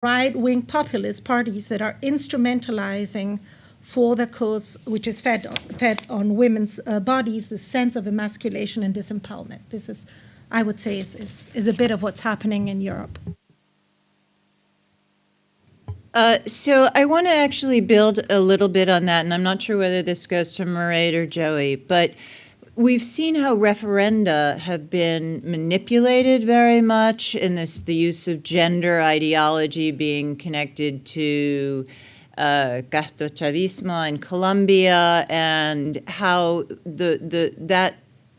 right-wing populist parties that are instrumentalizing for the cause, which is fed on women's bodies, the sense of emasculation and disempowerment. This is, I would say, is a bit of what's happening in Europe. So I want to actually build a little bit on that, and I'm not sure whether this goes to Mairead or Joey, but we've seen how referenda have been manipulated very much in the use of gender ideology being connected to Chavismo in Colombia, and how that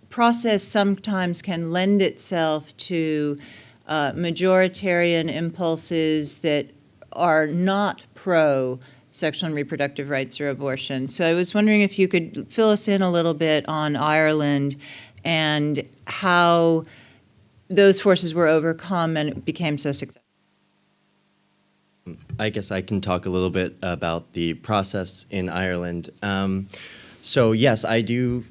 process sometimes can lend itself to majoritarian impulses that are not pro sexual and reproductive rights or abortion. So I was wondering if you could fill us in a little bit on Ireland and how those forces were overcome and it became so successful. I guess I can talk a little bit about the process in Ireland. So yes, I do,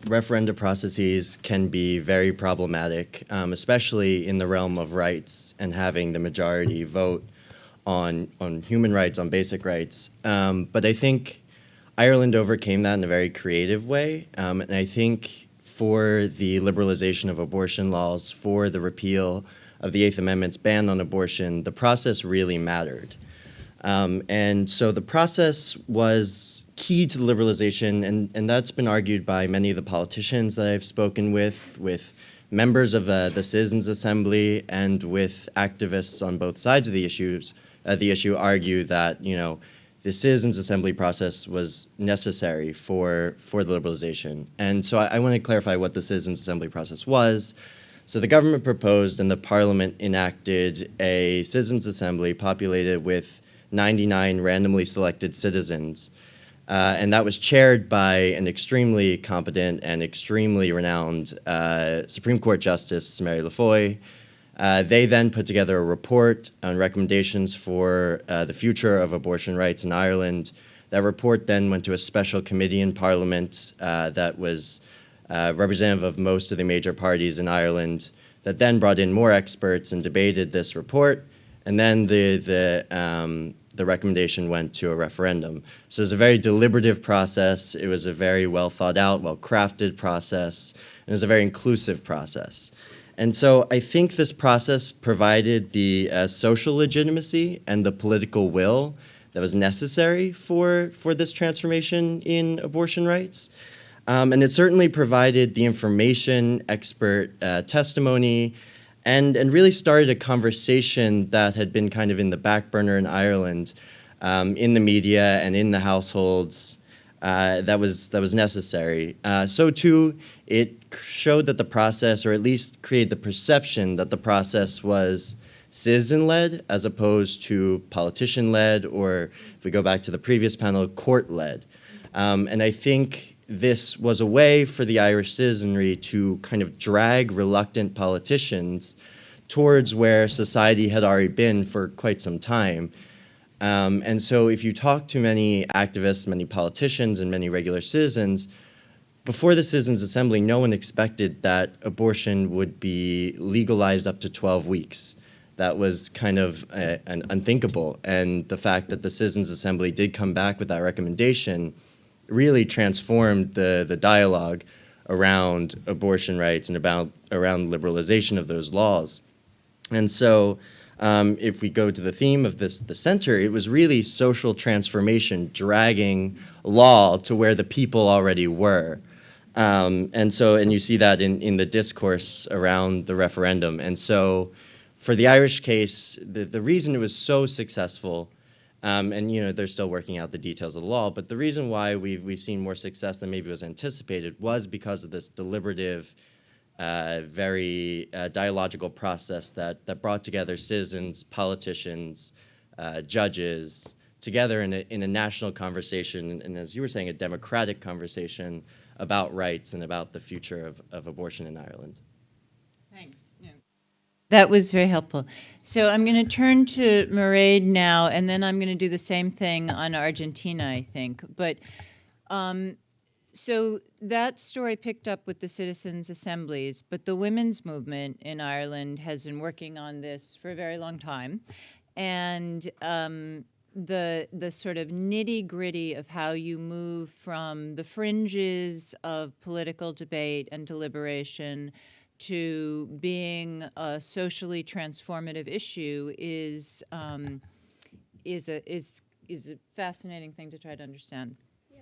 referenda processes can be very problematic, especially in the realm of rights and having the majority vote on human rights, on basic rights. But I think Ireland overcame that in a very creative way. And I think for the liberalization of abortion laws, for the repeal of the Eighth Amendment's ban on abortion, the process really mattered. And so the process was key to the liberalization, and that's been argued by many of the politicians that I've spoken with members of the Citizens Assembly, and with activists on both sides of the issue argue that, the Citizens Assembly process was necessary for the liberalization. And so I want to clarify what the Citizens Assembly process was. So the government proposed and the Parliament enacted a Citizens Assembly populated with 99 randomly selected citizens. And that was chaired by an extremely competent and extremely renowned Supreme Court Justice, Mary Lawfare. They then put together a report on recommendations for the future of abortion rights in Ireland. That report then went to a special committee in Parliament that was representative of most of the major parties in Ireland, that then brought in more experts and debated this report. And then the recommendation went to a referendum. So it was a very deliberative process. It was a very well thought out, well crafted process. And it was a very inclusive process. And so I think this process provided the social legitimacy and the political will that was necessary for this transformation in abortion rights. And it certainly provided the information, expert testimony, and really started a conversation that had been kind of in the back burner in Ireland, in the media and in the households, that was necessary. So too, it showed that the process, or at least created the perception that the process was citizen-led as opposed to politician-led, or if we go back to the previous panel, court-led. And I think this was a way for the Irish citizenry to kind of drag reluctant politicians towards where society had already been for quite some time. And so if you talk to many activists, many politicians, and many regular citizens, before the Citizens Assembly, no one expected that abortion would be legalized up to 12 weeks. That was kind of unthinkable. And the fact that the Citizens Assembly did come back with that recommendation really transformed the dialogue around abortion rights and around liberalization of those laws. And so if we go to the theme of the center, it was really social transformation, dragging law to where the people already were. And you see that in the discourse around the referendum. And so for the Irish case, the reason it was so successful, and they're still working out the details of the law, but the reason why we've seen more success than maybe was anticipated was because of this deliberative, very dialogical process that brought together citizens, politicians, judges together in a national conversation, and as you were saying, a democratic conversation about rights and about the future of abortion in Ireland. Thanks. Yeah. That was very helpful. So I'm going to turn to Mairead now, and then I'm going to do the same thing on Argentina, I think. But so that story picked up with the citizens' assemblies, but the women's movement in Ireland has been working on this for a very long time. and the sort of nitty-gritty of how you move from the fringes of political debate and deliberation to being a socially transformative issue is a fascinating thing to try to understand. Yeah.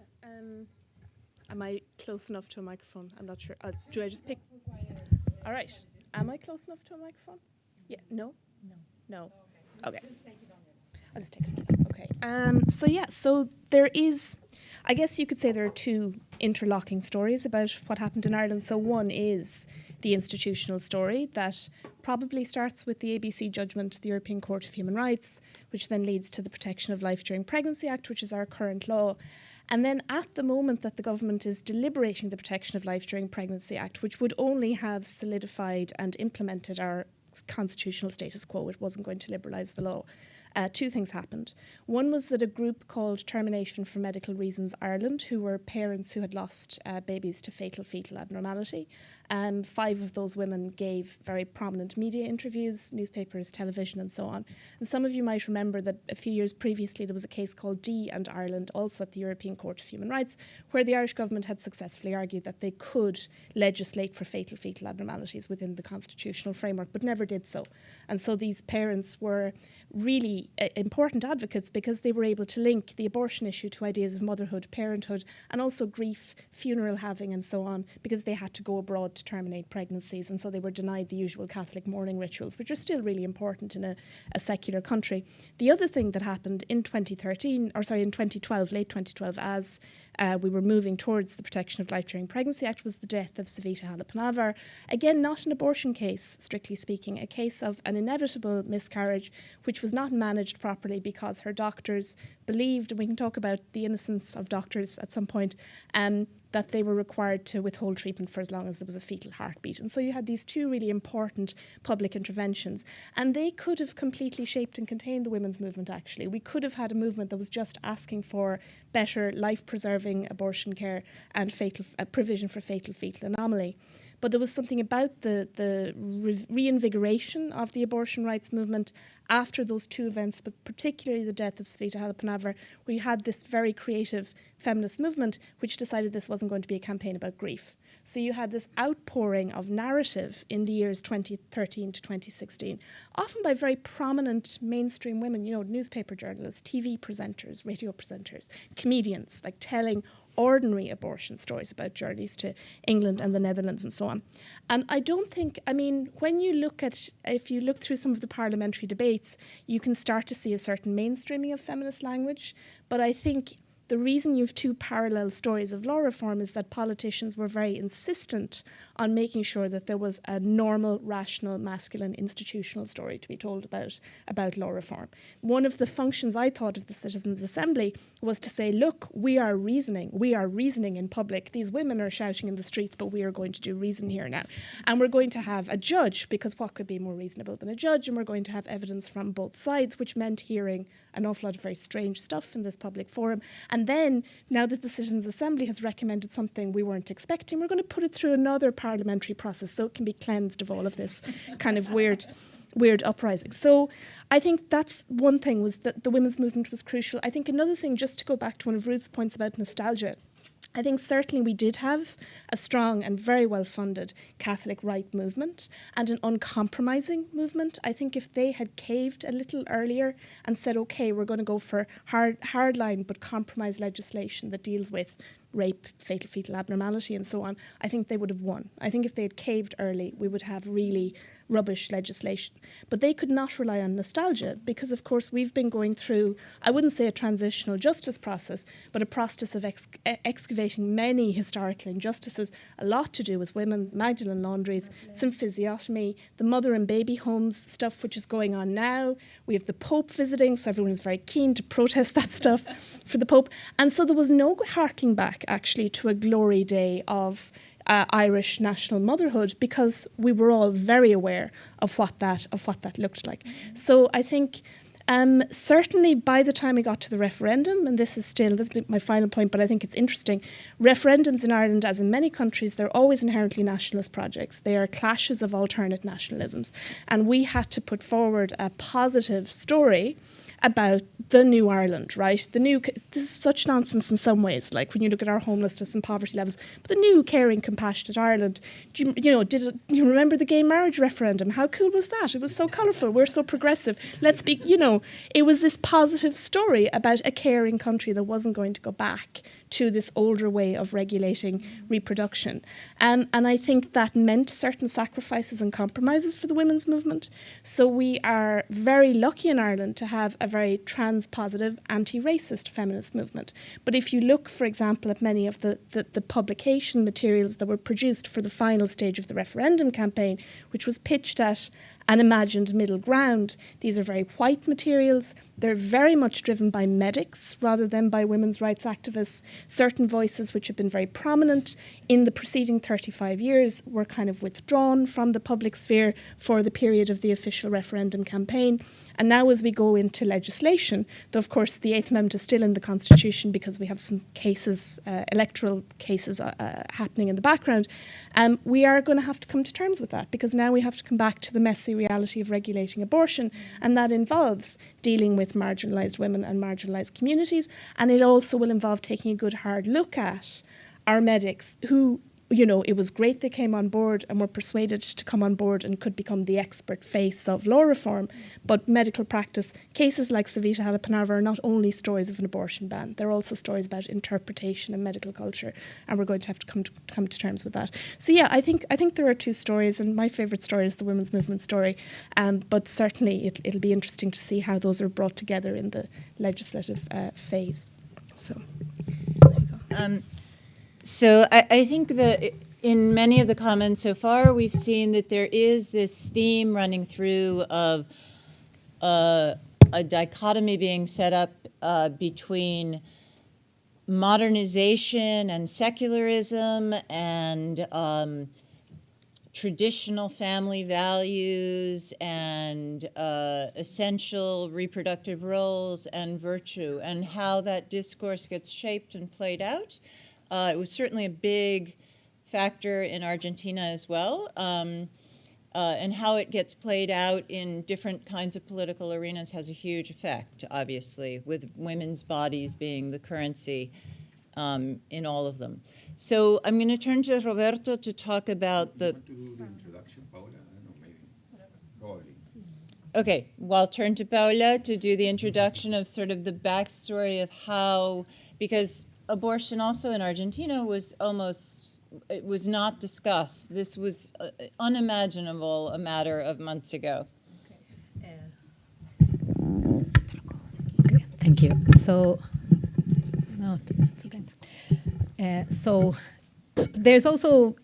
Am I close enough to a microphone? I'm not sure. Do I just pick? All right. Am I close enough to a microphone? Yeah. No. No. Okay. I'll just take it. Okay. So there is, I guess you could say there are two interlocking stories about what happened in Ireland. So one is the institutional story that probably starts with the ABC judgment, the European Court of Human Rights, which then leads to the Protection of Life During Pregnancy Act, which is our current law. And then at the moment that the government is deliberating the Protection of Life During Pregnancy Act, which would only have solidified and implemented our constitutional status quo, it wasn't going to liberalise the law. Two things happened. One was that a group called Termination for Medical Reasons Ireland, who were parents who had lost babies to fatal fetal abnormality, 5 of those women gave very prominent media interviews, newspapers, television and so on. And some of you might remember that a few years previously there was a case called D and Ireland, also at the European Court of Human Rights, where the Irish government had successfully argued that they could legislate for fatal fetal abnormalities within the constitutional framework, but never did so. And so these parents were really important advocates because they were able to link the abortion issue to ideas of motherhood, parenthood, and also grief, funeral having and so on, because they had to go abroad to terminate pregnancies, and so they were denied the usual Catholic mourning rituals, which are still really important in a secular country. The other thing that happened in 2012, late 2012, as we were moving towards the Protection of Life During Pregnancy Act, was the death of Savita Halappanavar. Again, not an abortion case, strictly speaking, a case of an inevitable miscarriage, which was not managed properly because her doctors believed, and we can talk about the innocence of doctors at some point, that they were required to withhold treatment for as long as there was a fetal heartbeat. And so you had these two really important public interventions, and they could have completely shaped and contained the women's movement, actually. We could have had a movement that was just asking for better life-preserving abortion care and provision for fatal fetal anomaly. But there was something about the reinvigoration of the abortion rights movement after those two events, but particularly the death of Savita Halappanavar, where you had this very creative feminist movement which decided this wasn't going to be a campaign about grief. So you had this outpouring of narrative in the years 2013 to 2016, often by very prominent mainstream women, newspaper journalists, TV presenters, radio presenters, comedians, like telling ordinary abortion stories about journeys to England and the Netherlands and so on. And I don't think, when you look if you look through some of the parliamentary debates, you can start to see a certain mainstreaming of feminist language. But I think the reason you have two parallel stories of law reform is that politicians were very insistent on making sure that there was a normal, rational, masculine, institutional story to be told about law reform. One of the functions I thought of the Citizens' Assembly was to say, look, we are reasoning in public. These women are shouting in the streets, but we are going to do reason here now. And we're going to have a judge, because what could be more reasonable than a judge? And we're going to have evidence from both sides, which meant hearing an awful lot of very strange stuff in this public forum. And then, now that the Citizens' Assembly has recommended something we weren't expecting, we're going to put it through another parliamentary process so it can be cleansed of all of this kind of weird uprising. So I think that's one thing, was that the women's movement was crucial. I think another thing, just to go back to one of Ruth's points about nostalgia, I think certainly we did have a strong and very well-funded Catholic right movement and an uncompromising movement. I think if they had caved a little earlier and said, OK, we're going to go for hardline but compromise legislation that deals with rape, fatal fetal abnormality and so on, I think they would have won. I think if they had caved early, we would have really rubbish legislation. But they could not rely on nostalgia because, of course, we've been going through, I wouldn't say a transitional justice process, but a process of excavating many historical injustices, a lot to do with women, Magdalene laundries, symphysiotomy, the mother and baby homes stuff which is going on now. We have the Pope visiting, so everyone is very keen to protest that stuff for the Pope. And so there was no harking back, actually, to a glory day of Irish national motherhood, because we were all very aware of what that looked like. So I think Certainly by the time we got to the referendum, and this is my final point, but I think it's interesting, referendums in Ireland, as in many countries, they're always inherently nationalist projects. They are clashes of alternate nationalisms. And we had to put forward a positive story about the new Ireland, right? This is such nonsense in some ways, like when you look at our homelessness and poverty levels, but the new caring, compassionate Ireland, do you remember the gay marriage referendum? How cool was that? It was so colourful. We're so progressive. It was this positive story about a caring country that wasn't going to go back to this older way of regulating reproduction. And I think that meant certain sacrifices and compromises for the women's movement. So we are very lucky in Ireland to have a very trans-positive, anti-racist feminist movement. But if you look, for example, at many of the publication materials that were produced for the final stage of the referendum campaign, which was pitched at an imagined middle ground, these are very white materials. They're very much driven by medics rather than by women's rights activists. Certain voices which have been very prominent in the preceding 35 years were kind of withdrawn from the public sphere for the period of the official referendum campaign. And now as we go into legislation, though of course the 8th Amendment is still in the Constitution because we have some cases, electoral cases happening in the background, we are going to have to come to terms with that because now we have to come back to the messy reality of regulating abortion, and that involves dealing with marginalised women and marginalised communities, and it also will involve taking a good hard look at our medics who, it was great they came on board and were persuaded to come on board and could become the expert face of law reform. But medical practice, cases like Savita Halapanarva are not only stories of an abortion ban, they're also stories about interpretation and medical culture, and we're going to have to come to terms with that. So yeah, I think there are two stories, and my favourite story is the women's movement story, but certainly it'll be interesting to see how those are brought together in the legislative phase. So there you go. So I think that in many of the comments so far, we've seen that there is this theme running through of a dichotomy being set up between modernization and secularism and traditional family values and essential reproductive roles and virtue, and how that discourse gets shaped and played out. It was certainly a big factor in Argentina as well, and how it gets played out in different kinds of political arenas has a huge effect, obviously, with women's bodies being the currency in all of them. So I'm going to turn to Roberto to talk about the... To do the introduction, Paula? I don't know, maybe. Probably. Okay, well, I'll turn to Paula to do the introduction of sort of the backstory of how, because abortion also in Argentina was it was not discussed. This was unimaginable a matter of months ago. Okay, thank you. So, no, it's okay. So, there's also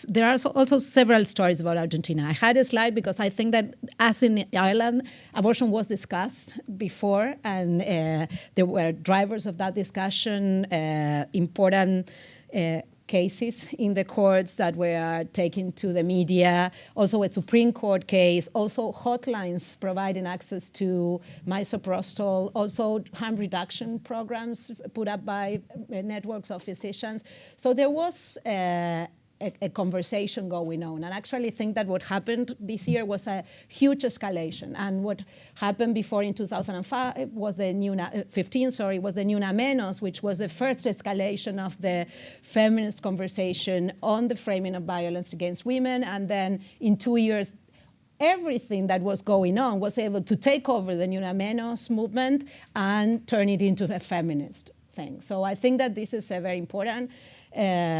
there are also several stories about Argentina. I had a slide because I think that, as in Ireland, abortion was discussed before, and there were drivers of that discussion, important cases in the courts that were taken to the media, also a Supreme Court case, also hotlines providing access to misoprostol, also harm reduction programs put up by networks of physicians. So there was a conversation going on. And actually think that what happened this year was a huge escalation. And what happened before in 2005 was the new, was the Ni Una Menos, which was the first escalation of the feminist conversation on the framing of violence against women. And then in 2 years, everything that was going on was able to take over the Ni Una Menos movement and turn it into a feminist thing. So I think that this is a very important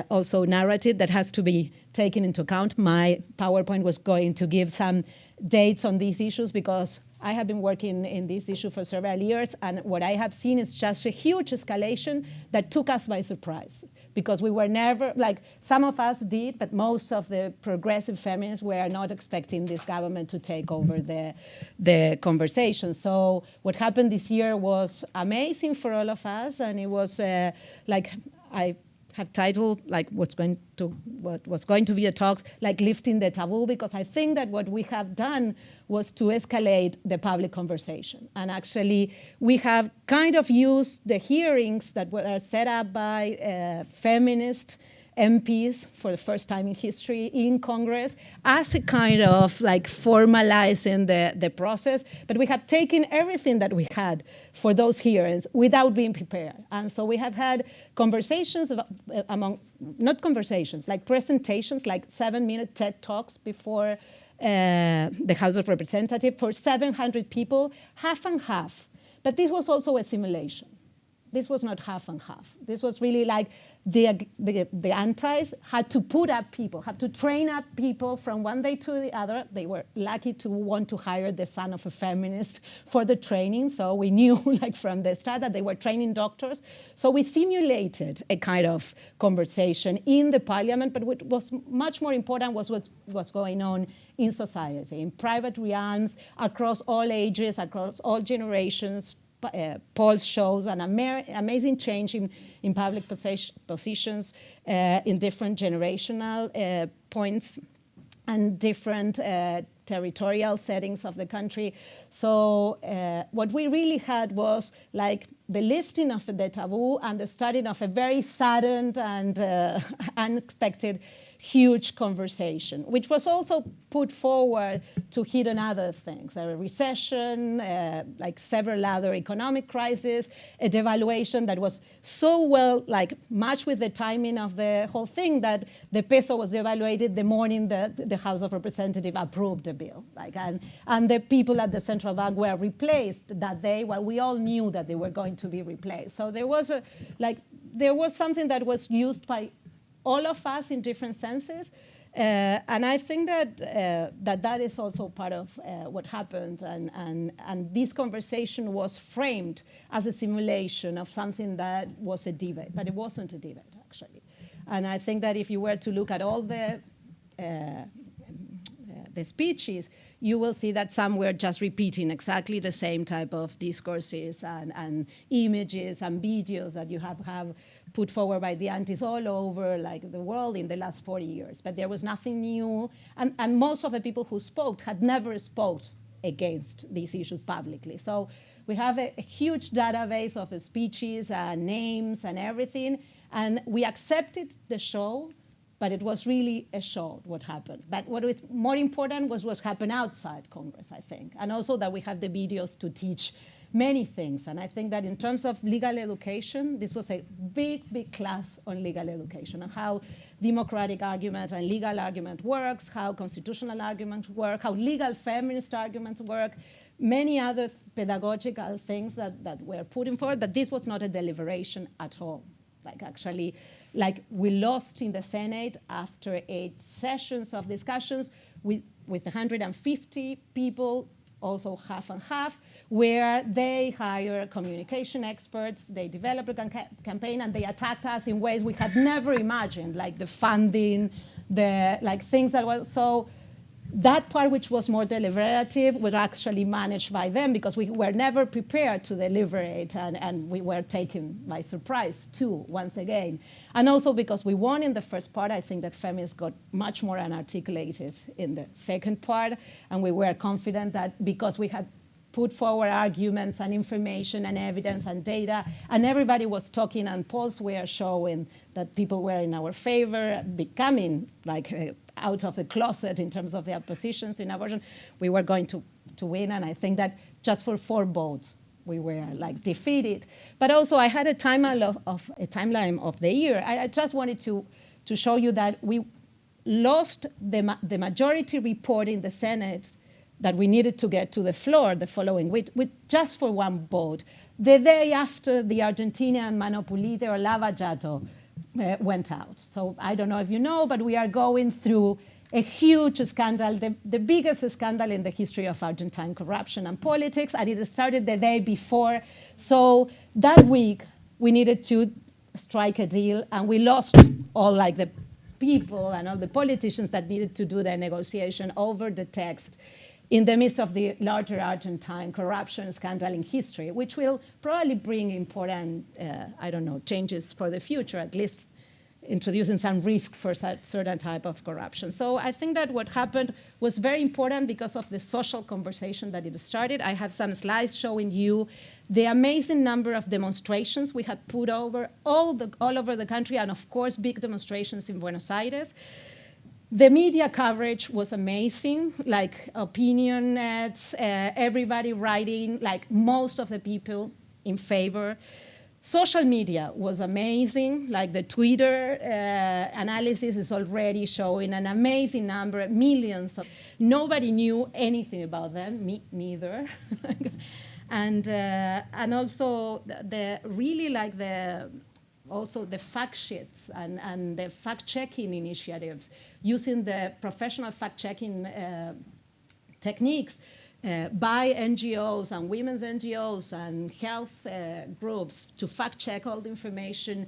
also narrative that has to be taken into account. My PowerPoint was going to give some dates on these issues because I have been working in this issue for several years, and what I have seen is just a huge escalation that took us by surprise, because we were never, like some of us did, but most of the progressive feminists were not expecting this government to take over the conversation. So what happened this year was amazing for all of us, and it was have titled like what was going to be a talk like lifting the taboo, because I think that what we have done was to escalate the public conversation. And actually we have kind of used the hearings that were set up by feminist MPs for the first time in history in Congress as a kind of like formalizing the process. But we have taken everything that we had for those hearings without being prepared. And so we have had conversations not conversations, like presentations, like 7-minute TED Talks before the House of Representatives for 700 people, half and half. But this was also a simulation. This was not half and half. This was really like the antis had to put up people, had to train up people from one day to the other. They were lucky to want to hire the son of a feminist for the training. So we knew like from the start that they were training doctors. So we simulated a kind of conversation in the parliament, but what was much more important was what was going on in society, in private realms, across all ages, across all generations. Polls shows an amazing change in public positions in different generational points and different territorial settings of the country. So what we really had was like the lifting of the taboo and the starting of a very sudden and unexpected huge conversation, which was also put forward to hit on other things, a recession, like several other economic crises, a devaluation that was so well, like matched with the timing of the whole thing that the peso was devaluated the morning the House of Representatives approved the bill. Like, and the people at the central bank were replaced that day, while we all knew that they were going to be replaced. So there was something that was used by all of us in different senses. And I think that that is also part of what happened. And this conversation was framed as a simulation of something that was a debate, but it wasn't a debate, actually. And I think that if you were to look at all the speeches, you will see that some were just repeating exactly the same type of discourses and images and videos that you have put forward by the antis all over like the world in the last 40 years. But there was nothing new. And most of the people who spoke had never spoke against these issues publicly. So we have a huge database of speeches and names and everything. And we accepted the show, but it was really a show, what happened. But what was more important was what happened outside Congress, I think. And also that we have the videos to teach many things. And I think that in terms of legal education, this was a big, big class on legal education and how democratic argument and legal argument works, how constitutional arguments work, how legal feminist arguments work, many other pedagogical things that were put in forward, but this was not a deliberation at all. Like actually, like we lost in the Senate after 8 sessions of discussions with 150 people, also half and half, where they hire communication experts, they developed a campaign, and they attacked us in ways we had never imagined, like the funding, the like things that were so. That part, which was more deliberative, was actually managed by them because we were never prepared to deliberate, and we were taken by surprise too, once again. And also because we won in the first part, I think that feminists got much more unarticulated in the second part, and we were confident that because we had put forward arguments and information and evidence and data, and everybody was talking, and polls were showing that people were in our favor, becoming like out of the closet in terms of their positions in abortion, we were going to win. And I think that just for 4 votes, we were like defeated. But also I had a timeline of the year. I just wanted to show you that we lost the majority report in the Senate that we needed to get to the floor the following week with just for 1 vote. The day after the Argentinian Manopulite or Lava Jato went out. So I don't know if you know, but we are going through a huge scandal, the biggest scandal in the history of Argentine corruption and politics, and it started the day before. So that week, we needed to strike a deal, and we lost all like the people and all the politicians that needed to do the negotiation over the text in the midst of the larger Argentine corruption scandal in history, which will probably bring important, changes for the future, at least introducing some risk for certain type of corruption. So I think that what happened was very important because of the social conversation that it started. I have some slides showing you the amazing number of demonstrations we had put over all over the country, and of course big demonstrations in Buenos Aires. The media coverage was amazing, like opinion ads, everybody writing, like most of the people in favor. Social media was amazing, like the Twitter analysis is already showing an amazing number, millions of, nobody knew anything about them, me neither. And also also the fact sheets and the fact-checking initiatives, using the professional fact-checking techniques by NGOs and women's NGOs and health groups to fact-check all the information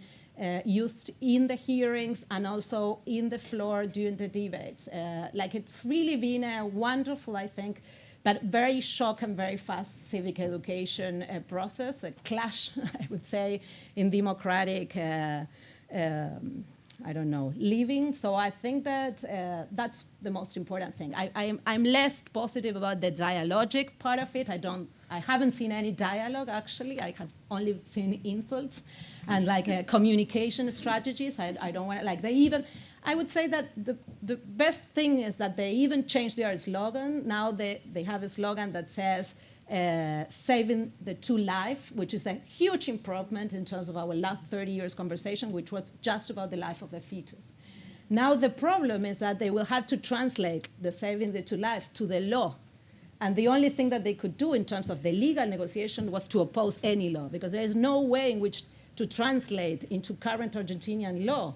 used in the hearings and also in the floor during the debates. Like it's really been a wonderful, I think, but very shock and very fast civic education process, a clash, I would say, in democratic, living. So I think that that's the most important thing. I'm less positive about the dialogic part of it. I haven't seen any dialogue, actually. I have only seen insults and like communication strategies. I don't want to, like they even, I would say that the best thing is that they even changed their slogan. Now they have a slogan that says, saving the two life, which is a huge improvement in terms of our last 30 years conversation, which was just about the life of the fetus. Now the problem is that they will have to translate the saving the two life to the law. And the only thing that they could do in terms of the legal negotiation was to oppose any law, because there is no way in which to translate into current Argentinian law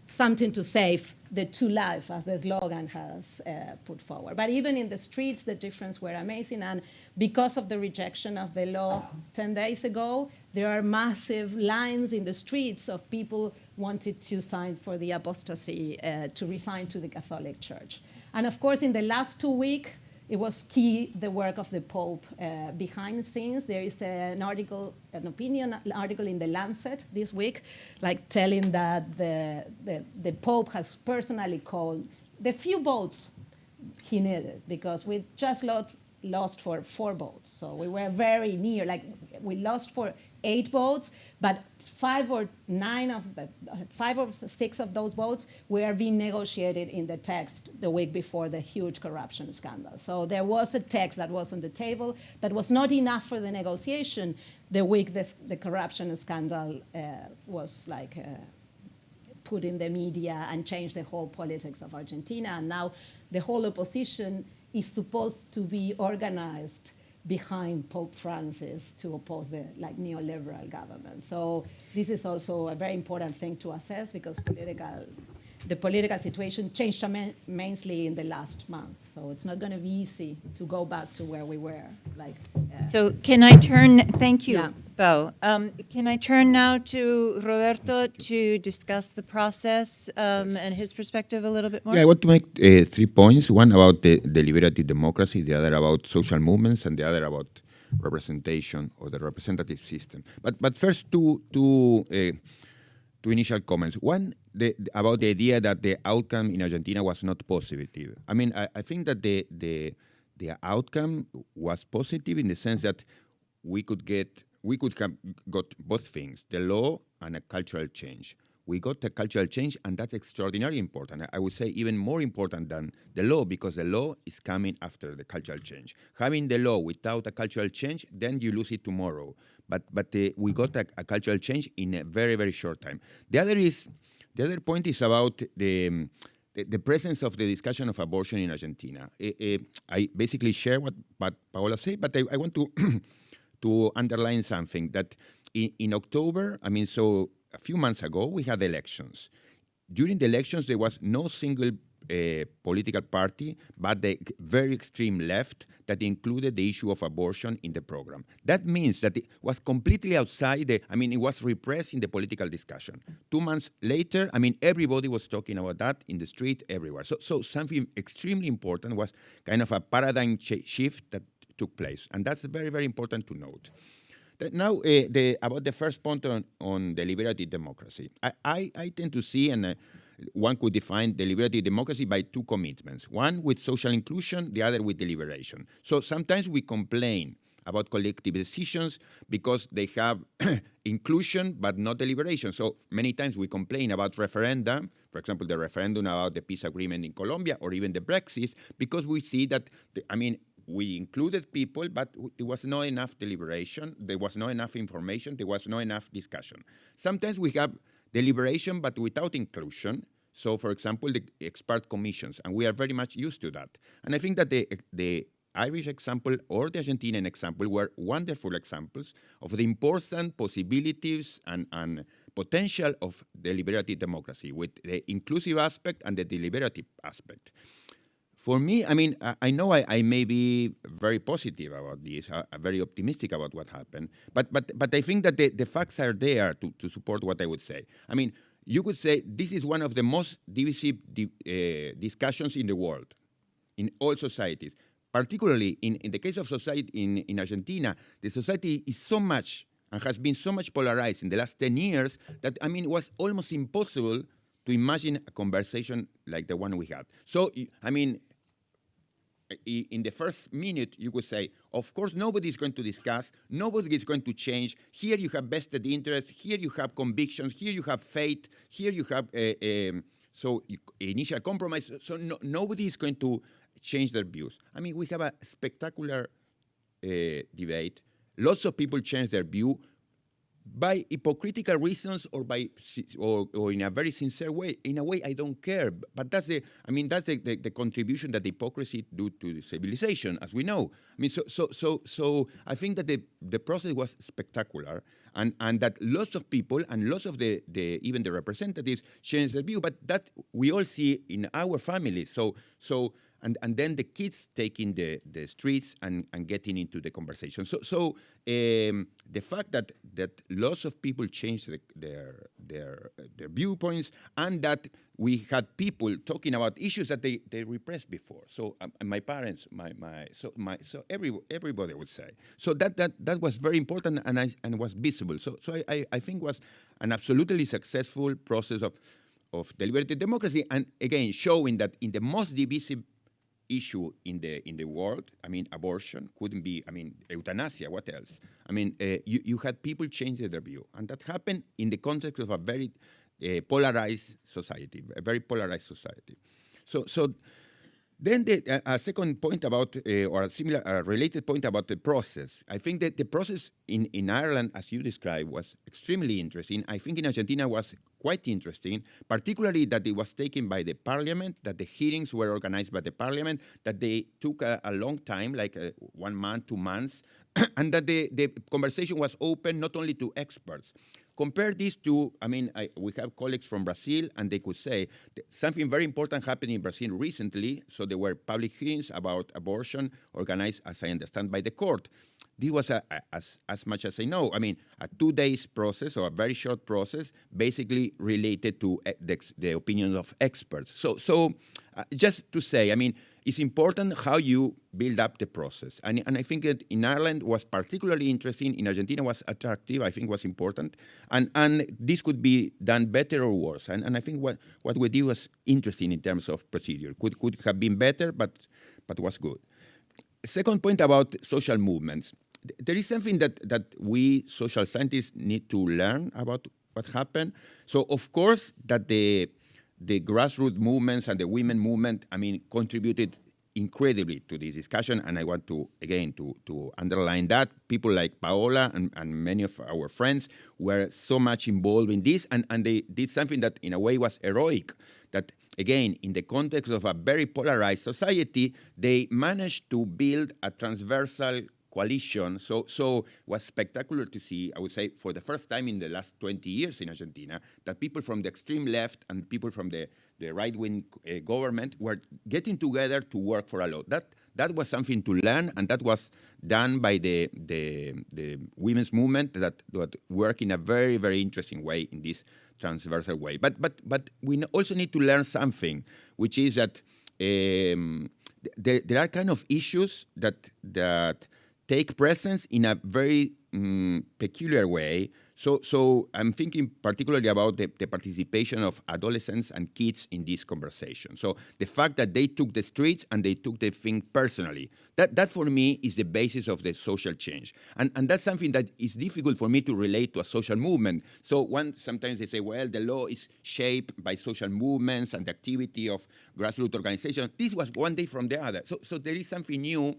something to save the two life, as the slogan has put forward. But even in the streets, the difference were amazing. And because of the rejection of the law 10 days ago, there are massive lines in the streets of people wanted to sign for the apostasy, to resign to the Catholic Church. And of course, in the last 2 weeks, it was key, the work of the Pope behind the scenes. There is an opinion article in The Lancet this week, like telling that the Pope has personally called the few votes he needed, because we just lost for 4 votes. So we were very near, like we lost for 8 votes, but 5 or 6 of those votes were being negotiated in the text the week before the huge corruption scandal. So there was a text that was on the table that was not enough for the negotiation the week the corruption scandal was like put in the media and changed the whole politics of Argentina. And now the whole opposition is supposed to be organized behind Pope Francis to oppose the neoliberal government. So this is also a very important thing to assess, because the political situation changed immensely in the last month. So it's not going to be easy to go back to where we were. So can I turn, thank you, Yeah. Bo. Can I turn now to Roberto to discuss the process and his perspective a little bit more? Yeah, I want to make 3 points. One about the deliberative democracy, the other about social movements, and the other about representation or the representative system. But first, two initial comments. One, about the idea that the outcome in Argentina was not positive. I mean, I think that the outcome was positive in the sense that we could have got both things, the law and a cultural change. We got a cultural change, and that's extraordinarily important. I would say even more important than the law, because the law is coming after the cultural change. Having the law without a cultural change, then you lose it tomorrow. But we got a cultural change in a very, very short time. The other point is about the presence of the discussion of abortion in Argentina. I basically share what Paola said, but I want to to underline something, that in October, so a few months ago, we had elections. During the elections, there was no single political party, but the very extreme left that included the issue of abortion in the program. That means that it was completely outside it was repressed in the political discussion. 2 months later, everybody was talking about that in the street, everywhere. So something extremely important was kind of a paradigm shift that took place. And that's very, very important to note. Now, about the first point on deliberative democracy, I tend to see, and one could define deliberative democracy by two commitments, one with social inclusion, the other with deliberation. So sometimes we complain about collective decisions because they have inclusion but not deliberation. So many times we complain about referenda, for example, the referendum about the peace agreement in Colombia or even the Brexit, because we see that, we included people, but there was not enough deliberation, there was not enough information, there was not enough discussion. Sometimes we have deliberation, but without inclusion. So, for example, the expert commissions, and we are very much used to that. And I think that the Irish example or the Argentinian example were wonderful examples of the important possibilities and potential of deliberative democracy with the inclusive aspect and the deliberative aspect. For me, I know I may be very positive about this, very optimistic about what happened, but I think that the facts are there to support what I would say. You could say this is one of the most divisive discussions in the world, in all societies. Particularly in the case of society in Argentina, the society is so much and has been so much polarized in the last 10 years that, it was almost impossible to imagine a conversation like the one we had. So, in the first minute, you could say, of course, nobody is going to discuss, nobody is going to change. Here you have vested interests, here you have convictions, here you have faith, here you have initial compromise. So nobody is going to change their views. We have a spectacular debate. Lots of people change their view by hypocritical reasons or in a very sincere way. In a way, I don't care. But that's the contribution that hypocrisy do to civilization, as we know. So I think that the process was spectacular, and that lots of people and lots of even the representatives changed their view. But that we all see in our families. And then the kids taking the streets and getting into the conversation. So the fact that lots of people changed their viewpoints, and that we had people talking about issues that they repressed before. So my parents, everybody would say. So that was very important and was visible. So I think was an absolutely successful process of deliberative democracy, and again showing that in the most divisive issue in the world, abortion couldn't be, euthanasia, what else? You had people change their view, and that happened in the context of a very polarized society, a very polarized society. So then a second point about, or a related point about the process. I think that the process in Ireland, as you described, was extremely interesting. I think in Argentina was quite interesting, particularly that it was taken by the parliament, that the hearings were organized by the parliament, that they took a long time, like 1 month, 2 months, and that the conversation was open not only to experts. Compare this to, we have colleagues from Brazil, and they could say something very important happened in Brazil recently. So there were public hearings about abortion organized, as I understand, by the court. This was, as much as I know, a 2 days process, or a very short process, basically related to the opinions of experts. So just to say, it's important how you build up the process. And I think that in Ireland was particularly interesting, in Argentina was attractive, I think was important. And this could be done better or worse. And I think what we did was interesting in terms of procedure. Could have been better, but was good. Second point about social movements. There is something that we social scientists need to learn about what happened. So of course that the grassroots movements and the women movement, contributed incredibly to this discussion, and I want to, again, to underline that. People like Paola and many of our friends were so much involved in this, and they did something that in a way was heroic, that again, in the context of a very polarized society, they managed to build a transversal coalition. So it was spectacular to see, I would say, for the first time in the last 20 years in Argentina, that people from the extreme left and people from the right-wing government were getting together to work for a law. That was something to learn, and that was done by the women's movement that work in a very, very interesting way in this transversal way. But we also need to learn something, which is that there are kind of issues that take presence in a very peculiar way. So I'm thinking particularly about the participation of adolescents and kids in this conversation. So the fact that they took the streets and they took the thing personally, that for me is the basis of the social change. And that's something that is difficult for me to relate to a social movement. So sometimes they say, well, the law is shaped by social movements and the activity of grassroots organizations. This was one day from the other. So there is something new.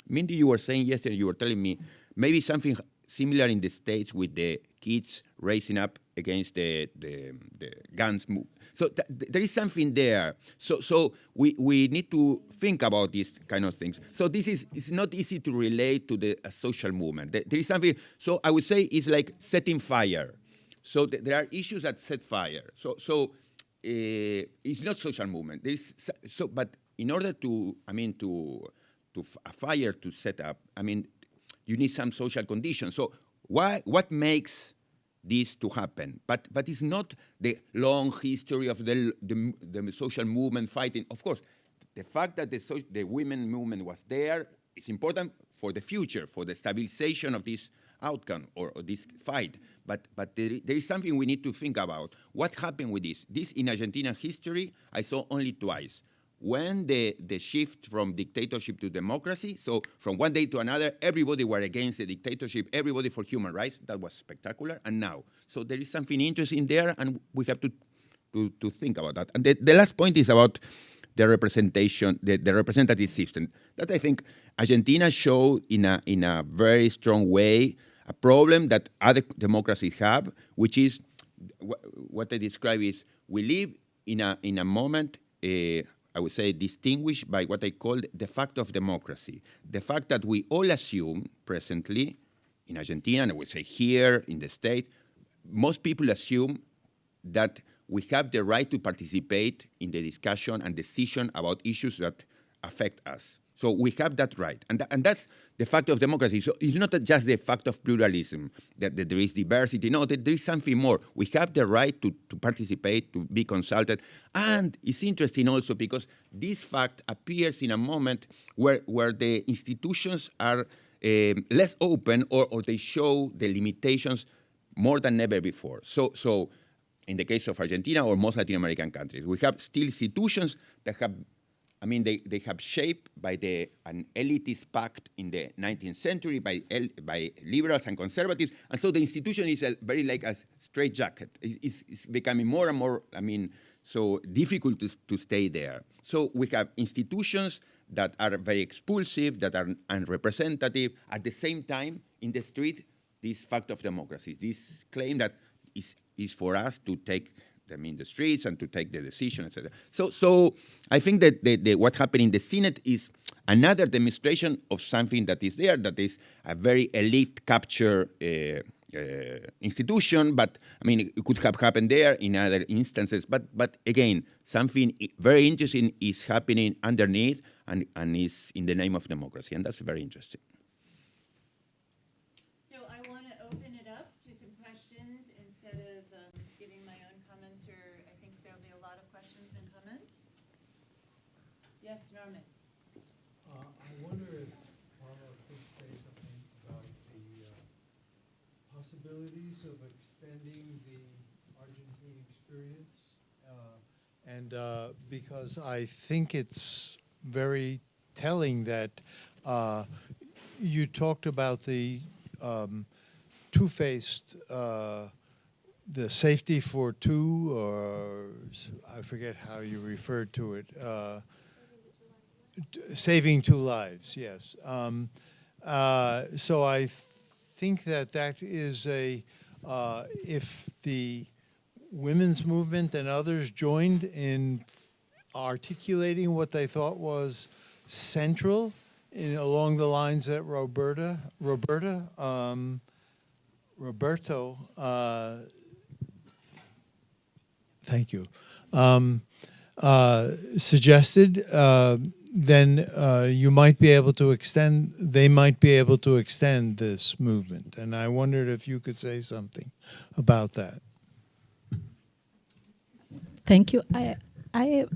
Mindy, you were saying yesterday, you were telling me, maybe something similar in the States with the kids raising up against the guns move. So there is something there. So we need to think about these kind of things. So it's not easy to relate to a social movement. There is something, so I would say it's like setting fire. So there are issues that set fire. So it's not social movement. But in order to a fire to set up, you need some social conditions. So what makes this to happen? But it's not the long history of the social movement fighting. Of course, the fact that the women movement was there is important for the future, for the stabilization of this outcome or this fight. But there is something we need to think about. What happened with this? This in Argentina history, I saw only twice. When the shift from dictatorship to democracy, so from one day to another, everybody were against the dictatorship, everybody for human rights. That was spectacular. And now, so there is something interesting there, and we have to think about that. And the last point is about the representation, the representative system. That I think Argentina showed in a very strong way a problem that other democracies have, which is what I describe is we live in a moment. I would say distinguished by what I call the fact of democracy. The fact that we all assume presently in Argentina, and I would say here in the States, most people assume that we have the right to participate in the discussion and decision about issues that affect us. So we have that right. And that's the fact of democracy. So it's not just the fact of pluralism, that there is diversity. No, there is something more. We have the right to participate, to be consulted. And it's interesting also because this fact appears in a moment where the institutions are less open or they show the limitations more than ever before. So in the case of Argentina or most Latin American countries, we have still institutions that have they have shaped by an elitist pact in the 19th century by liberals and conservatives, and so the institution is very like a straitjacket. It's becoming more and more, so difficult to stay there. So we have institutions that are very expulsive, that are unrepresentative. At the same time, in the street, this fact of democracy, this claim that is for us to take the streets and to take the decision, etc. So I think that what happened in the Senate is another demonstration of something that is there, that is a very elite capture institution, but it could have happened there in other instances. But again, something very interesting is happening underneath and is in the name of democracy, and that's very interesting. So I want to open it up to some questions instead of giving my own comments, or I think there'll be a lot of questions and comments. Yes, Norman. I wonder if Paula could say something about the possibilities of extending the Argentine experience, and because I think it's very telling that you talked about the two-faced, the safety for two, or I forget how you referred to it, saving two lives, yes. So I think that is if the women's movement and others joined in articulating what they thought was central along the lines that Roberto, thank you, suggested, then you might be able to extend, they might be able to extend this movement. And I wondered if you could say something about that. Thank you.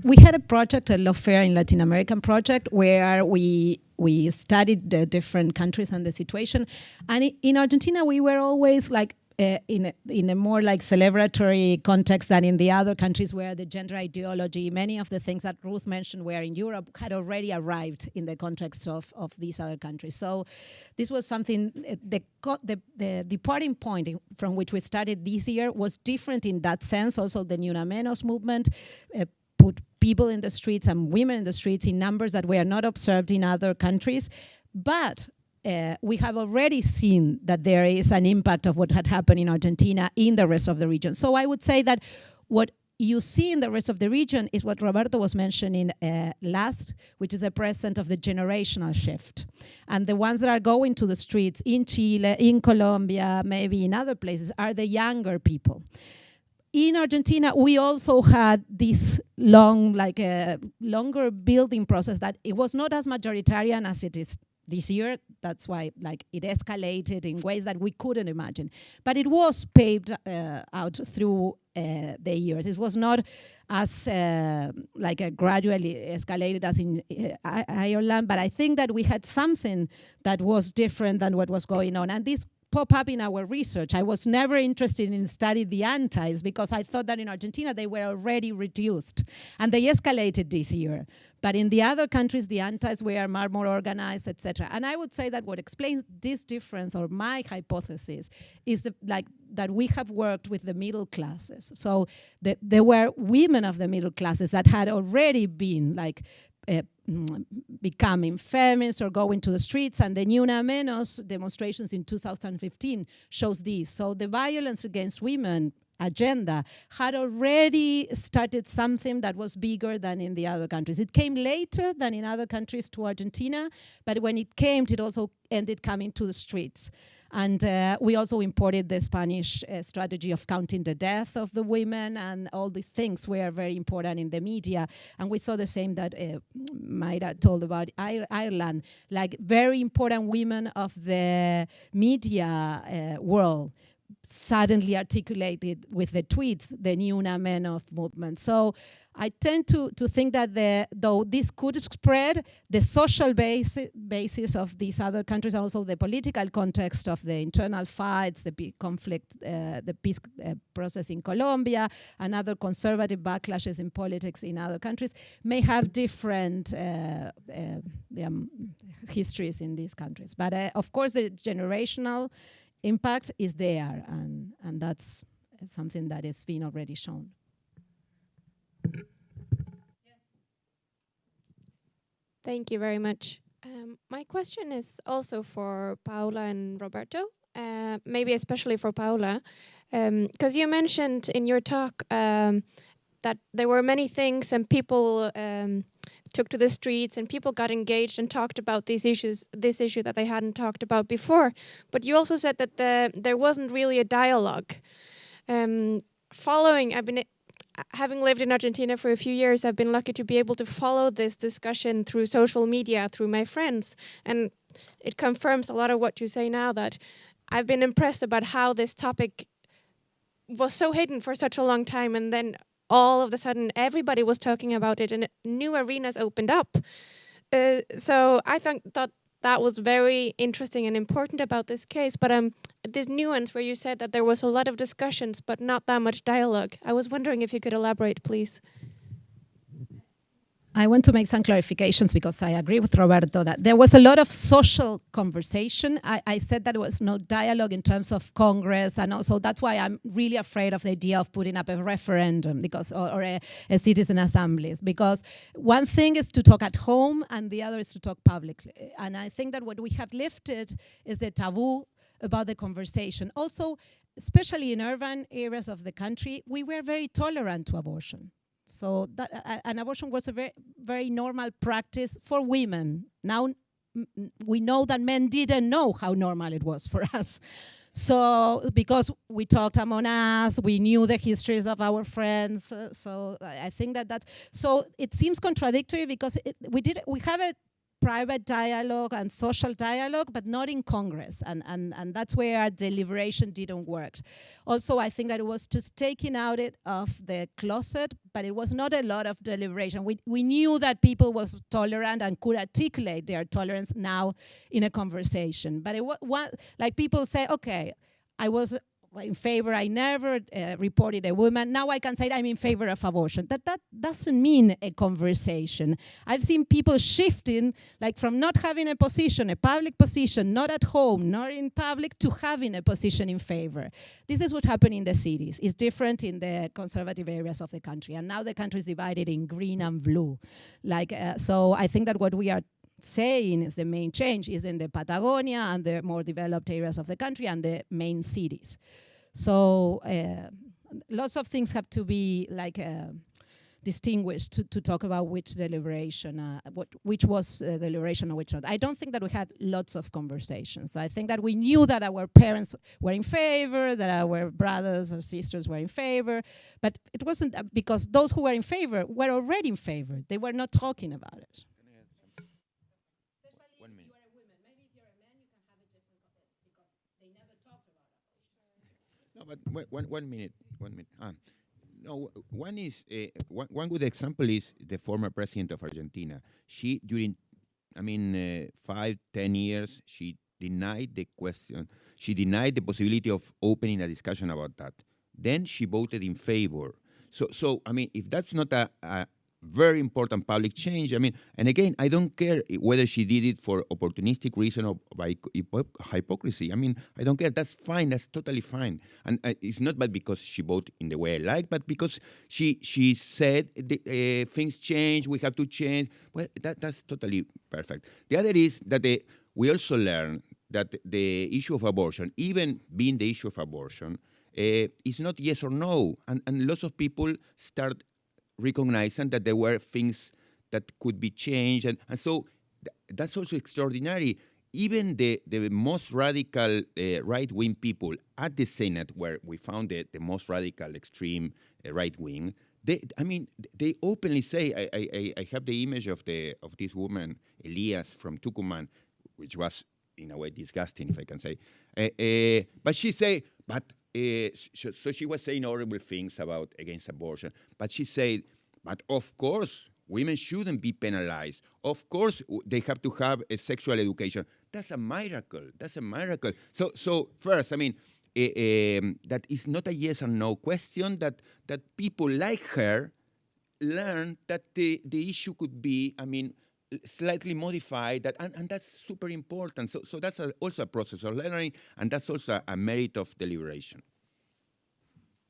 We had a project, a Lawfare in Latin American project, where we we studied the different countries and the situation. And in Argentina, we were always like in a more like celebratory context than in the other countries where the gender ideology, many of the things that Ruth mentioned were in Europe, had already arrived in the context of these other countries. So this was something, the departing point from which we started this year was different in that sense. Also the Ni Una Menos movement put people in the streets and women in the streets in numbers that were not observed in other countries. But we have already seen that there is an impact of what had happened in Argentina in the rest of the region. So I would say that what you see in the rest of the region is what Roberto was mentioning last, which is a present of the generational shift. And the ones that are going to the streets in Chile, in Colombia, maybe in other places, are the younger people. In Argentina, we also had this longer building process that it was not as majoritarian as it is this year. That's why it escalated in ways that we couldn't imagine. But it was paved out through the years. It was not as gradually escalated as in Ireland, but I think that we had something that was different than what was going on. And this pop up in our research. I was never interested in studying the antis because I thought that in Argentina they were already reduced and they escalated this year. But in the other countries, the antis were more organized, etc. And I would say that what explains this difference, or my hypothesis, is that we have worked with the middle classes. So there were women of the middle classes that had already been becoming feminists or going to the streets, and the Ni Una Menos demonstrations in 2015 shows this. So the violence against women agenda had already started something that was bigger than in the other countries. It came later than in other countries to Argentina, but when it came, it also ended coming to the streets. And we also imported the Spanish strategy of counting the death of the women, and all these things were very important in the media. And we saw the same that Mayra told about Ireland, like very important women of the media world suddenly articulated with the tweets the Ni Una Menos movement. So I tend to think that though this could spread, the social basis of these other countries, and also the political context of the internal fights, the conflict, the peace process in Colombia, and other conservative backlashes in politics in other countries, may have different histories in these countries. But of course, the generational impact is there, and that's something that has been already shown. Thank you very much. My question is also for Paula and Roberto, maybe especially for Paula, because you mentioned in your talk that there were many things and people took to the streets and people got engaged and talked about these issues, this issue that they hadn't talked about before. But you also said that there wasn't really a dialogue. Having lived in Argentina for a few years, I've been lucky to be able to follow this discussion through social media, through my friends. And it confirms a lot of what you say now, that I've been impressed about how this topic was so hidden for such a long time. And then all of a sudden, everybody was talking about it and new arenas opened up. So I thought that was very interesting and important about this case. But this nuance where you said that there was a lot of discussions but not that much dialogue, I was wondering if you could elaborate, please. I want to make some clarifications because I agree with Roberto that there was a lot of social conversation. I said that there was no dialogue in terms of Congress, and also that's why I'm really afraid of the idea of putting up a referendum or a citizen assemblies, because one thing is to talk at home and the other is to talk publicly. And I think that what we have lifted is the taboo about the conversation. Also, especially in urban areas of the country, we were very tolerant to abortion. So an abortion was a very, very normal practice for women. Now we know that men didn't know how normal it was for us. So because we talked among us, we knew the histories of our friends. So I think that's so it seems contradictory because we have a private dialogue and social dialogue, but not in Congress. And that's where deliberation didn't work. Also, I think that it was just taking out it of the closet, but it was not a lot of deliberation. We knew that people was tolerant and could articulate their tolerance now in a conversation. But it was like people say, okay, I was in favor, I never reported a woman. Now I can say I'm in favor of abortion. That doesn't mean a conversation. I've seen people shifting, like from not having a position, a public position, not at home, not in public, to having a position in favor. This is what happened in the cities. It's different in the conservative areas of the country. And now the country is divided in green and blue. So I think that what we are saying is the main change is in the Patagonia and the more developed areas of the country and the main cities. So lots of things have to be distinguished to talk about which deliberation, which was deliberation and which not. I don't think that we had lots of conversations. I think that we knew that our parents were in favor, that our brothers or sisters were in favor, but it wasn't because those who were in favor were already in favor. They were not talking about it. No, but one minute. No, one good example is the former president of Argentina. She, during, 5-10 years, she denied the question. She denied the possibility of opening a discussion about that. Then she voted in favor. So if that's not a very important public change, and again, I don't care whether she did it for opportunistic reason or by hypocrisy. I don't care. That's fine. That's totally fine. And it's not bad because she voted in the way I like, but because she said things change, we have to change. Well, that's totally perfect. The other is that we also learn that the issue of abortion, even being the issue of abortion, is not yes or no. And lots of people start recognizing that there were things that could be changed. And so that's also extraordinary. Even the most radical right-wing people at the Senate, where we found the most radical extreme right-wing, they openly say, I have the image of this woman, Elias from Tucumán, which was in a way disgusting, if I can say. But she say, so she was saying horrible things against abortion, but she said, but of course, women shouldn't be penalized. Of course, they have to have a sexual education. That's a miracle. That's a miracle. So first, that is not a yes or no question, that people like her learn that the issue could be, slightly modified, and that's super important. So that's also a process of learning, and that's also a merit of deliberation.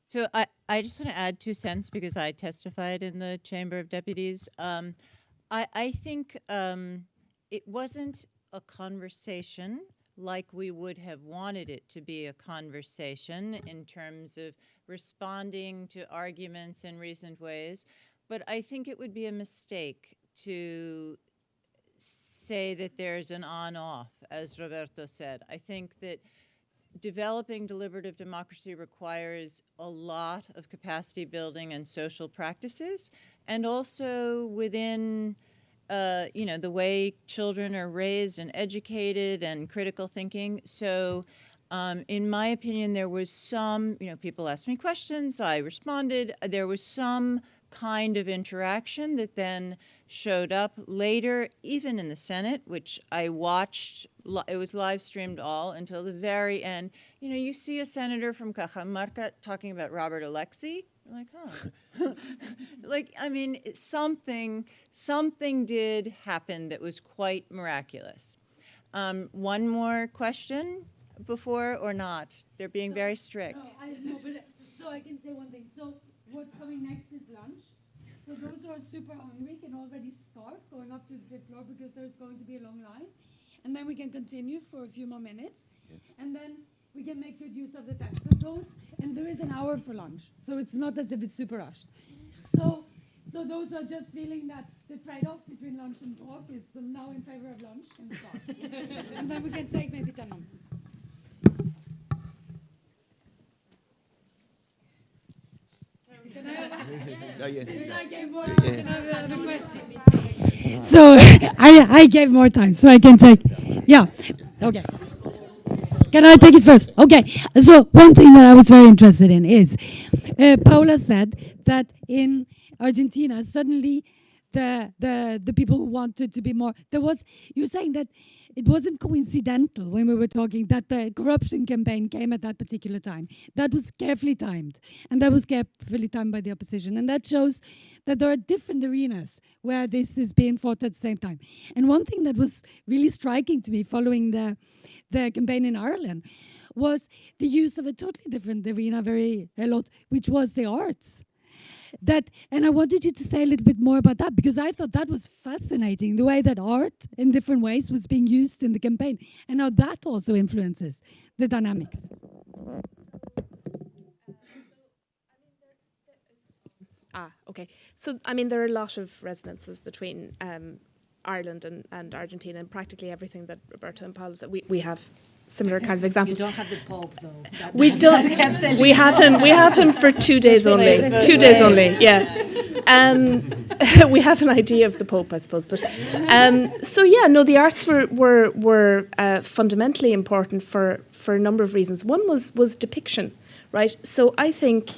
So I just want to add 2 cents because I testified in the Chamber of Deputies. I think it wasn't a conversation like we would have wanted it to be a conversation in terms of responding to arguments in reasoned ways, but I think it would be a mistake to say that there's an on-off, as Roberto said. I think that developing deliberative democracy requires a lot of capacity building and social practices, and also within the way children are raised and educated and critical thinking. So in my opinion, there was some, people asked me questions, I responded, there was some kind of interaction that then showed up later, even in the Senate, which I watched. It was live streamed all until the very end. You see a senator from Cajamarca talking about Robert Alexi. I'm like, something did happen that was quite miraculous. One more question before or not? They're being very strict. So I can say one thing. So what's coming next is lunch. So those who are super hungry can already start going up to the 5th floor because there's going to be a long line. And then we can continue for a few more minutes. Yeah. And then we can make good use of the time. And there is an hour for lunch. So it's not as if it's super rushed. So those who are just feeling that the trade-off between lunch and talk is now in favor of lunch and start. And then we can take maybe 10 minutes. Can I have a question? So I gave more time, so I can take. Yeah. Okay. Can I take it first? Okay. So one thing that I was very interested in is Paula said that in Argentina suddenly the people who wanted to be more, you're saying that it wasn't coincidental when we were talking that the corruption campaign came at that particular time. That was carefully timed, and that was carefully timed by the opposition, and that shows that there are different arenas where this is being fought at the same time. And one thing that was really striking to me following the campaign in Ireland was the use of a totally different arena, a lot, which was the arts. And I wanted you to say a little bit more about that, because I thought that was fascinating, the way that art in different ways was being used in the campaign, and how that also influences the dynamics. Okay. So, I mean, there are a lot of resonances between Ireland and Argentina, and practically everything that Roberta and Paul said. We have similar kinds of examples. You don't have the Pope, though. We don't. We have him for 2 days only. 2 days only. Yeah. We have an idea of the Pope, I suppose. But so yeah, no, the arts were fundamentally important for a number of reasons. One was depiction, right? So I think,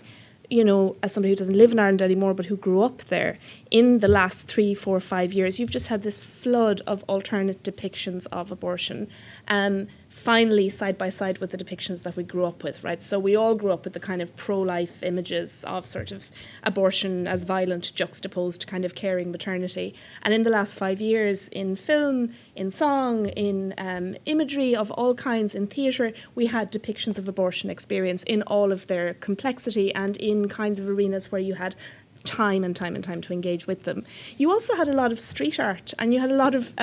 you know, as somebody who doesn't live in Ireland anymore, but who grew up there, in the last 3, 4, 5 years, you've just had this flood of alternate depictions of abortion. Finally, side by side with the depictions that we grew up with, right? So we all grew up with the kind of pro-life images of sort of abortion as violent juxtaposed to kind of caring maternity. And in the last 5 years, in film, in song, in imagery of all kinds, in theatre, we had depictions of abortion experience in all of their complexity and in kinds of arenas where you had time and time and time to engage with them. You also had a lot of street art, and you had a lot of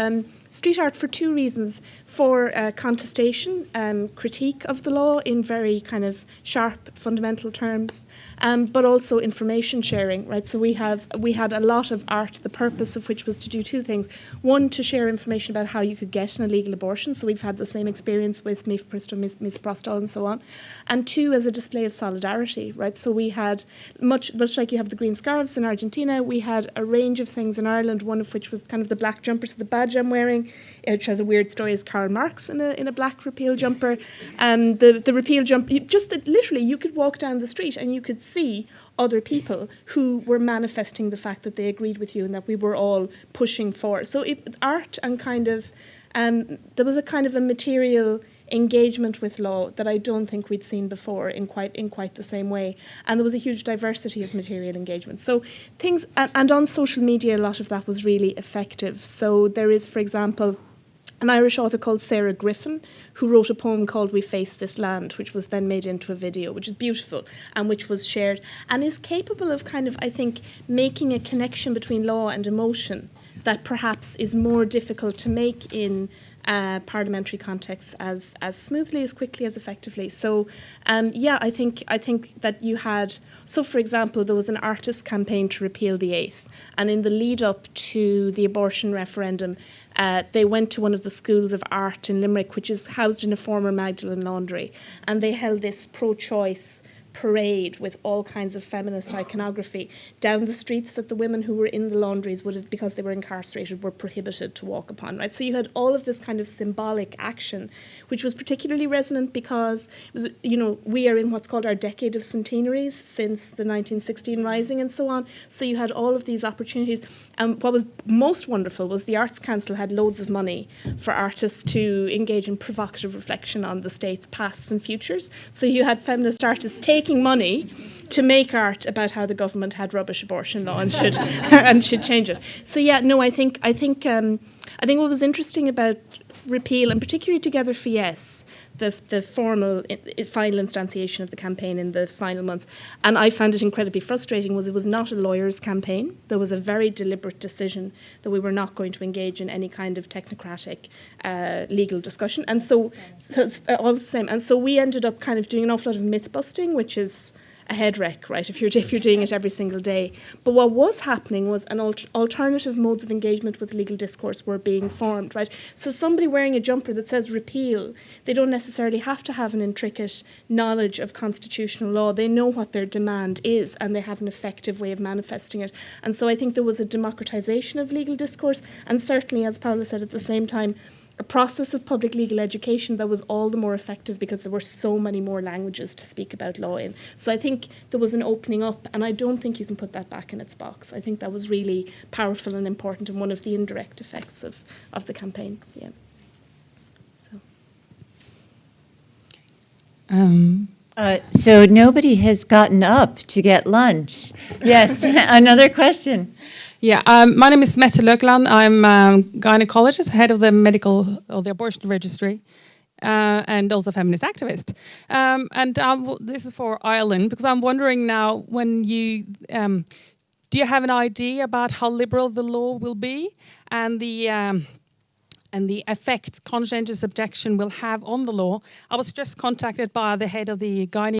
street art for two reasons: for contestation, critique of the law in very kind of sharp, fundamental terms, but also information sharing, right? So we had a lot of art, the purpose of which was to do two things. One, to share information about how you could get an illegal abortion, so we've had the same experience with Mifprist, Misoprostol and so on. And two, as a display of solidarity, right? So we had, much like you have the green scarves in Argentina, we had a range of things in Ireland, one of which was kind of the black jumper, so the badge I'm wearing, which has a weird story, is Karl Marx in a black repeal jumper. The repeal jumper, literally you could walk down the street and you could see other people who were manifesting the fact that they agreed with you and that we were all pushing for. So art and kind of, there was a kind of a material engagement with law that I don't think we'd seen before in quite the same way. And there was a huge diversity of material engagement. So things, and on social media, a lot of that was really effective. So there is, for example, an Irish author called Sarah Griffin, who wrote a poem called We Face This Land, which was then made into a video, which is beautiful, and which was shared, and is capable of kind of, I think, making a connection between law and emotion that perhaps is more difficult to make in parliamentary contexts as smoothly, as quickly, as effectively. So, I think that you had. So, for example, there was an artist campaign to repeal the 8th, and in the lead up to the abortion referendum, they went to one of the schools of art in Limerick, which is housed in a former Magdalen laundry, and they held this pro-choice parade with all kinds of feminist iconography down the streets that the women who were in the laundries would have, because they were incarcerated, were prohibited to walk upon, right? So you had all of this kind of symbolic action, which was particularly resonant because it was, we are in what's called our decade of centenaries since the 1916 Rising and so on. So you had all of these opportunities. And what was most wonderful was the Arts Council had loads of money for artists to engage in provocative reflection on the state's pasts and futures. So you had feminist artists taking money to make art about how the government had rubbish abortion law and should and should change it. So I think what was interesting about repeal, and particularly Together for Yes, the formal final instantiation of the campaign in the final months, and I found it incredibly frustrating, was it was not a lawyer's campaign. There was a very deliberate decision that we were not going to engage in any kind of technocratic legal discussion, and so all the same. And so we ended up kind of doing an awful lot of myth busting, which is a head wreck, right, if you're doing it every single day. But what was happening was an alternative modes of engagement with legal discourse were being formed, right? So somebody wearing a jumper that says repeal, they don't necessarily have to have an intricate knowledge of constitutional law. They know what their demand is, and they have an effective way of manifesting it. And so I think there was a democratization of legal discourse, and certainly, as Paula said, at the same time, a process of public legal education that was all the more effective because there were so many more languages to speak about law in. So I think there was an opening up, and I don't think you can put that back in its box. I think that was really powerful and important, and one of the indirect effects of the campaign. Yeah. So. So nobody has gotten up to get lunch. Yes, another question. Yeah, my name is Mette Løkland. I'm a gynecologist, head of the medical or the abortion registry, and also feminist activist. This is for Ireland, because I'm wondering now, when you do you have an idea about how liberal the law will be, and the effect conscientious objection will have on the law? I was just contacted by the head of the gynae